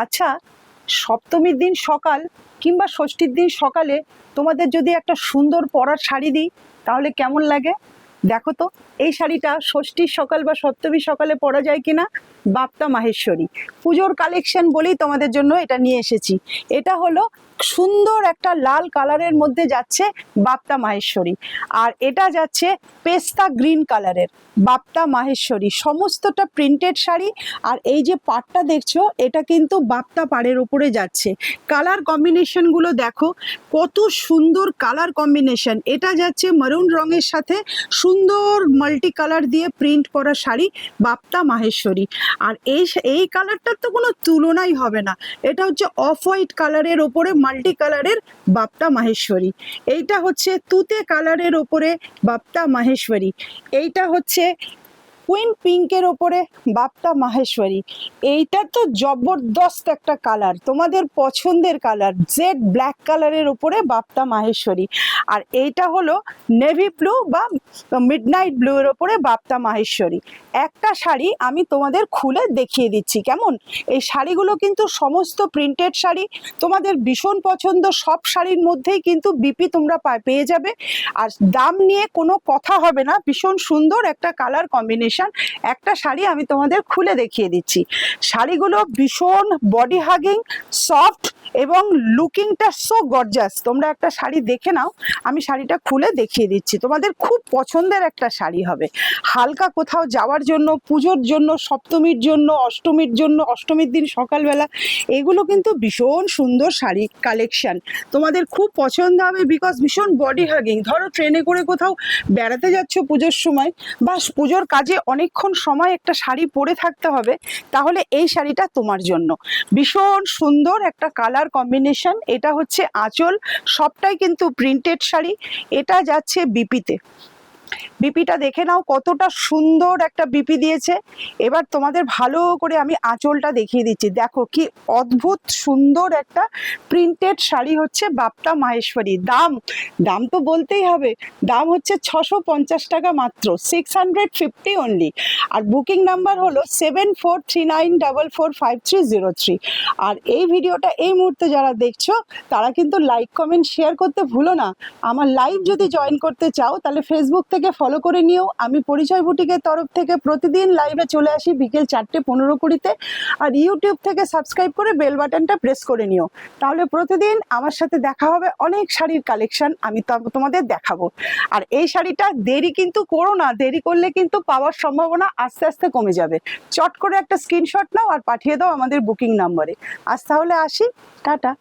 আচ্ছা, সপ্তমীর দিন সকাল কিংবা ষষ্ঠীর দিন সকালে তোমাদের যদি একটা সুন্দর পরার শাড়ি দিই তাহলে কেমন লাগে? দেখো তো এই শাড়িটা ষষ্ঠীর সকাল বা সপ্তমীর সকালে পরা যায় কিনা। বাপ্তা মাহেশ্বরী পুজোর কালেকশন বলেই তোমাদের জন্য এটা নিয়ে এসেছি। এটা হলো সুন্দর একটা লাল কালারের মধ্যে যাচ্ছে বাপ্তা মাহেশ্বরী, আর এটা যাচ্ছে পেস্তা গ্রিন কালারের বাপ্তা মাহেশ্বরী, সমস্তটা প্রিন্টেড শাড়ি। আর এই যে পাড়টা দেখছো এটা কিন্তু বাপ্তা পাড়ের উপরে যাচ্ছে। কালার কম্বিনেশন গুলো দেখো কত সুন্দর কালার কম্বিনেশন। এটা যাচ্ছে মারুন রঙের সাথে সুন্দর মাল্টি কালার দিয়ে প্রিন্ট করা শাড়ি বাপ্তা মাহেশ্বরী। আর এই কালারটার তো কোনো তুলনাই হবে না। এটা হচ্ছে অফ হোয়াইট কালারের ওপরে মাল্টি কালারের বাপ্তা মাহেশ্বরী। এইটা হচ্ছে তুতে কালারের ওপরে বাপ্তা মাহেশ্বরী। এইটা হচ্ছে কুইন পিঙ্কের ওপরে বাপ্তা মাহেশ্বরী। এইটা তো জবরদস্ত একটা কালার, তোমাদের পছন্দের কালার, জেড ব্ল্যাক কালারের ওপরে বাপ্তা মাহেশ্বরী। আর এইটা হলো নেভি ব্লু বা মিডনাইট ব্লু এর ওপরে বাপ্তা মাহেশ্বরী। একটা শাড়ি আমি তোমাদের খুলে দেখিয়ে দিচ্ছি কেমন। এই শাড়িগুলো কিন্তু সমস্ত প্রিন্টেড শাড়ি, তোমাদের ভীষণ পছন্দ। সব শাড়ির মধ্যেই কিন্তু বিপি তোমরা পেয়ে যাবে, আর দাম নিয়ে কোনো কথা হবে না। ভীষণ সুন্দর একটা কালার কম্বিনেশন। একটা শাড়ি আমি তোমাদের খুলে দেখিয়ে দিচ্ছি। শাড়িগুলো ভীষণ বডি হাগিং, সফট এবং লুকিংটা সো গর্জাস। তোমরা একটা শাড়ি দেখে নাও, আমি শাড়িটা খুলে দেখিয়ে দিচ্ছি। তোমাদের খুব পছন্দের একটা শাড়ি হবে, হালকা কোথাও যাওয়ার জন্য, পুজোর জন্য, সপ্তমীর জন্য, অষ্টমীর জন্য, অষ্টমীর দিন সকালবেলা। এগুলো কিন্তু ভীষণ সুন্দর শাড়ি কালেকশন, তোমাদের খুব পছন্দ হবে। বিকজ ভীষণ বডি হাগিং। ধরো ট্রেনে করে কোথাও বেড়াতে যাচ্ছ পুজোর সময়, বা পুজোর কাজে অনেকক্ষণ সময় একটা শাড়ি পরে থাকতে হবে, তাহলে এই শাড়িটা তোমার জন্য। ভীষণ সুন্দর একটা কালার কম্বিনেশন। এটা হচ্ছে আঁচল, সবটাই কিন্তু প্রিন্টেড শাড়ি। এটা যাচ্ছে বিপিতে। বিপিটা দেখে নাও কতটা সুন্দর একটা বিপি দিয়েছে। এবার তোমাদের ভালো করে আমি আঁচলটা দেখিয়ে দিচ্ছি। দেখো কি অদ্ভুত সুন্দর একটা প্রিন্টেড শাড়ি হচ্ছে বাপ্তা মাহেশ্বরী। দাম তো বলতেই হবে, দাম হচ্ছে 650 টাকা মাত্র, 650 অনলি। আর বুকিং নাম্বার হলো 7439445303। আর এই ভিডিওটা এই মুহূর্তে যারা দেখছো তারা কিন্তু লাইক কমেন্ট শেয়ার করতে ভুলো না। আমার লাইভ যদি জয়েন করতে চাও তাহলে ফেসবুক থেকে ফলো করে নিও। আমি পরিচয় বুটিকের তরফ থেকে প্রতিদিন লাইভে চলে আসি বিকেল 4:15-20-তে। আর ইউটিউব থেকে সাবস্ক্রাইব করে বেল বাটনটা প্রেস করে নিও, তাহলে প্রতিদিন আমার সাথে দেখা হবে। অনেক শাড়ির কালেকশন আমি তোমাদের দেখাবো। আর এই শাড়িটা দেরি কিন্তু করো না, দেরি করলে কিন্তু পাওয়ার সম্ভাবনা আস্তে আস্তে কমে যাবে। চট করে একটা স্ক্রিনশট নাও আর পাঠিয়ে দাও আমাদের বুকিং নাম্বারে। আজ তাহলে আসি, টাটা।